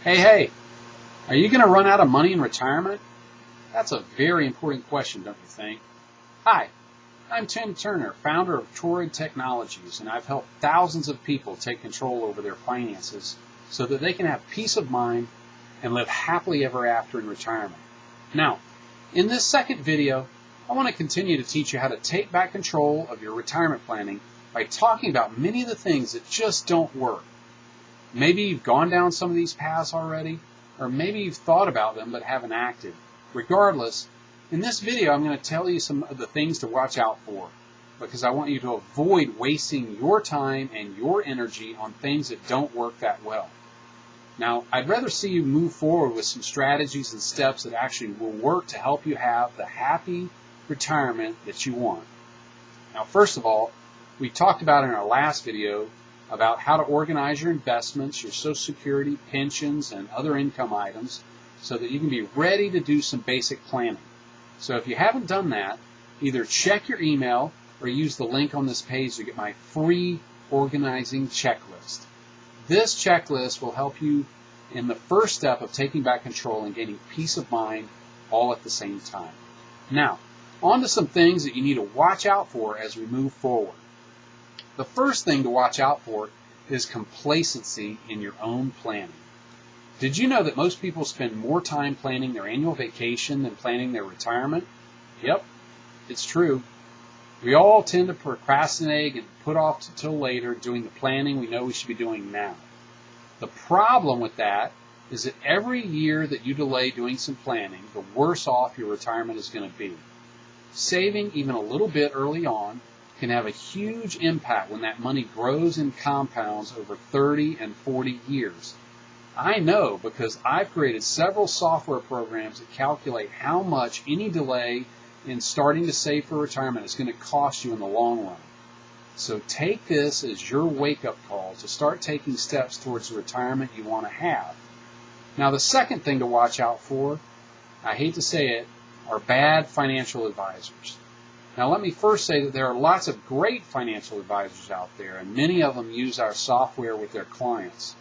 Hey, are you going to run out of money in retirement? That's a very important question, don't you think? Hi, I'm Tim Turner, founder of Torrid Technologies, and I've helped thousands of people take control over their finances so that they can have peace of mind and live happily ever after in retirement. Now, in this second video, I want to continue to teach you how to take back control of your retirement planning by talking about many of the things that just don't work. Maybe you've gone down some of these paths already, or maybe you've thought about them but haven't acted. Regardless, in this video I'm going to tell you some of the things to watch out for, because I want you to avoid wasting your time and your energy on things that don't work that well. Now, I'd rather see you move forward with some strategies and steps that actually will work to help you have the happy retirement that you want. Now, first of all, we talked about in our last video about how to organize your investments, your Social Security, pensions, and other income items so that you can be ready to do some basic planning. So if you haven't done that, either check your email or use the link on this page to get my free organizing checklist. This checklist will help you in the first step of taking back control and gaining peace of mind all at the same time. Now, on to some things that you need to watch out for as we move forward. The first thing to watch out for is complacency in your own planning. Did you know that most people spend more time planning their annual vacation than planning their retirement? Yep, it's true. We all tend to procrastinate and put off until later doing the planning we know we should be doing now. The problem with that is that every year that you delay doing some planning, the worse off your retirement is going to be. Saving even a little bit early on can have a huge impact when that money grows and compounds over 30 and 40 years. I know because I've created several software programs that calculate how much any delay in starting to save for retirement is going to cost you in the long run. So take this as your wake-up call to start taking steps towards the retirement you want to have. Now, the second thing to watch out for, I hate to say it, are bad financial advisors. Now, let me first say that there are lots of great financial advisors out there, and many of them use our software with their clients.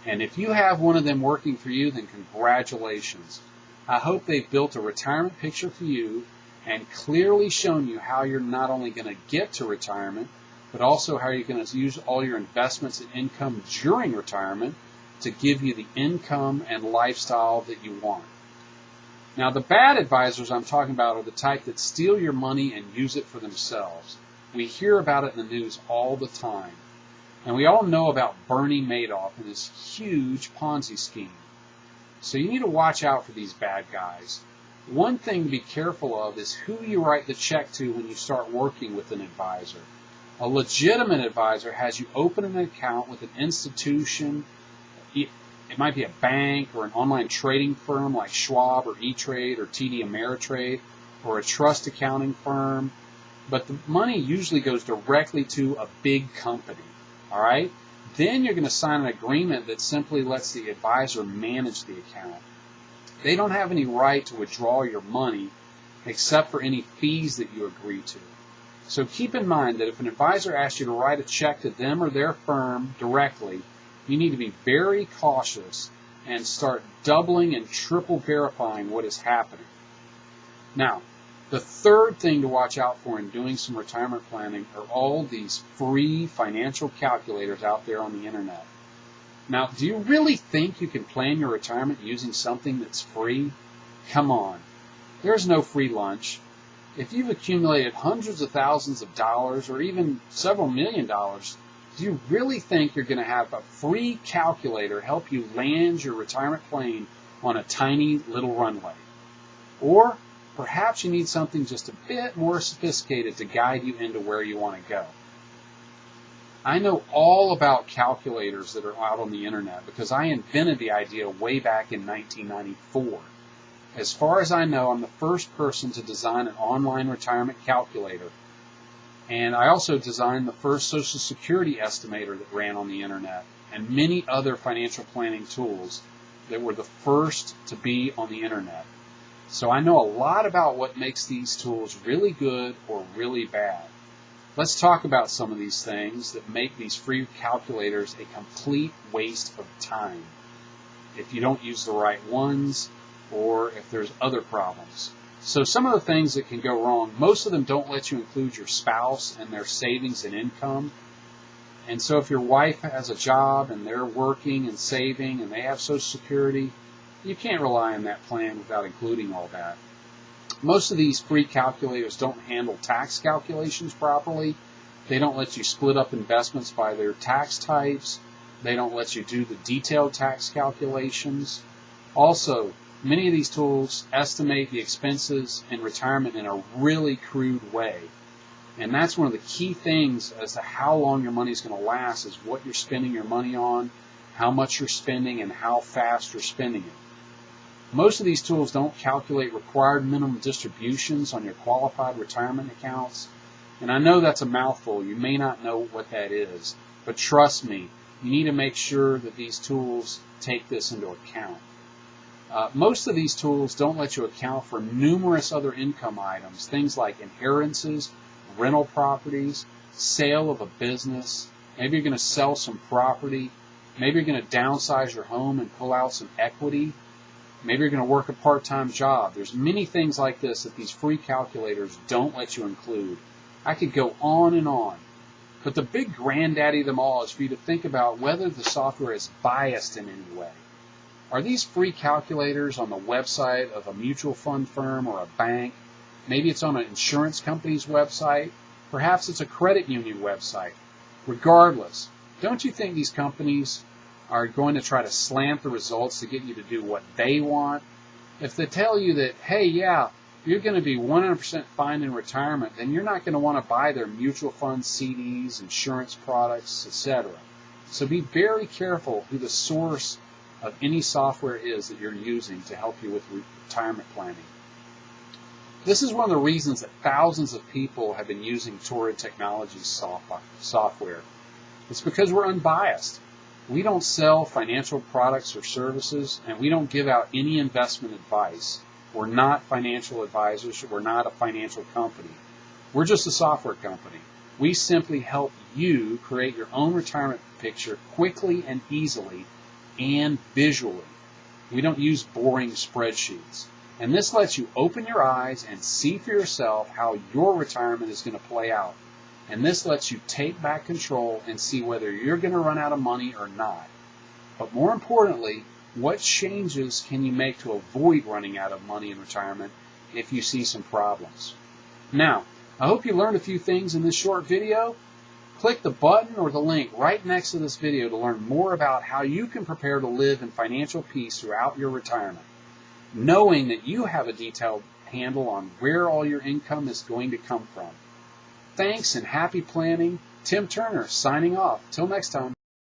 And if you have one of them working for you, then congratulations. I hope they've built a retirement picture for you and clearly shown you how you're not only going to get to retirement, but also how you're going to use all your investments and income during retirement to give you the income and lifestyle that you want. Now, the bad advisors I'm talking about are the type that steal your money and use it for themselves. We hear about it in the news all the time. And we all know about Bernie Madoff and his huge Ponzi scheme. So you need to watch out for these bad guys. One thing to be careful of is who you write the check to when you start working with an advisor. A legitimate advisor has you open an account with an institution. It might be a bank or an online trading firm like Schwab or E-Trade or TD Ameritrade or a trust accounting firm. But the money usually goes directly to a big company. All right? Then you're going to sign an agreement that simply lets the advisor manage the account. They don't have any right to withdraw your money except for any fees that you agree to. So keep in mind that if an advisor asks you to write a check to them or their firm directly, you need to be very cautious and start doubling and triple verifying what is happening. Now, the third thing to watch out for in doing some retirement planning are all these free financial calculators out there on the internet. Now, do you really think you can plan your retirement using something that's free? Come on. There's no free lunch. If you've accumulated hundreds of thousands of dollars or even several $1 million, do you really think you're going to have a free calculator help you land your retirement plane on a tiny little runway? Or perhaps you need something just a bit more sophisticated to guide you into where you want to go. I know all about calculators that are out on the internet because I invented the idea way back in 1994. As far as I know, I'm the first person to design an online retirement calculator. And I also designed the first Social Security estimator that ran on the internet and many other financial planning tools that were the first to be on the internet. So I know a lot about what makes these tools really good or really bad. Let's talk about some of these things that make these free calculators a complete waste of time. if you don't use the right ones, or if there's other problems. So some of the things that can go wrong, most of them don't let you include your spouse and their savings and income. And so if your wife has a job and they're working and saving and they have Social Security, you can't rely on that plan without including all that. Most of these free calculators don't handle tax calculations properly. They don't let you split up investments by their tax types. They don't let you do the detailed tax calculations. Also, many of these tools estimate the expenses in retirement in a really crude way. And that's one of the key things as to how long your money is going to last, is what you're spending your money on, how much you're spending, and how fast you're spending it. Most of these tools don't calculate required minimum distributions on your qualified retirement accounts. And I know that's a mouthful. You may not know what that is. But trust me, you need to make sure that these tools take this into account. Most of these tools don't let you account for numerous other income items, things like inheritances, rental properties, sale of a business. Maybe you're going to sell some property. Maybe you're going to downsize your home and pull out some equity. Maybe you're going to work a part-time job. There's many things like this that these free calculators don't let you include. I could go on and on. But the big granddaddy of them all is for you to think about whether the software is biased in any way. Are these free calculators on the website of a mutual fund firm or a bank? Maybe it's on an insurance company's website. Perhaps it's a credit union website. Regardless, don't you think these companies are going to try to slant the results to get you to do what they want? If they tell you that, hey, yeah, you're going to be 100% fine in retirement, then you're not going to want to buy their mutual funds, CDs, insurance products, etc. So be very careful who the source of any software is that you're using to help you with retirement planning. This is one of the reasons that thousands of people have been using Torrid Technologies software. It's because we're unbiased. We don't sell financial products or services, and we don't give out any investment advice. We're not financial advisors. We're not a financial company. We're just a software company. We simply help you create your own retirement picture quickly and easily and visually. We don't use boring spreadsheets. And this lets you open your eyes and see for yourself how your retirement is going to play out. And this lets you take back control and see whether you're going to run out of money or not. But more importantly, what changes can you make to avoid running out of money in retirement if you see some problems? Now, I hope you learned a few things in this short video. Click the button or the link right next to this video to learn more about how you can prepare to live in financial peace throughout your retirement, knowing that you have a detailed handle on where all your income is going to come from. Thanks and happy planning. Tim Turner signing off. Till next time.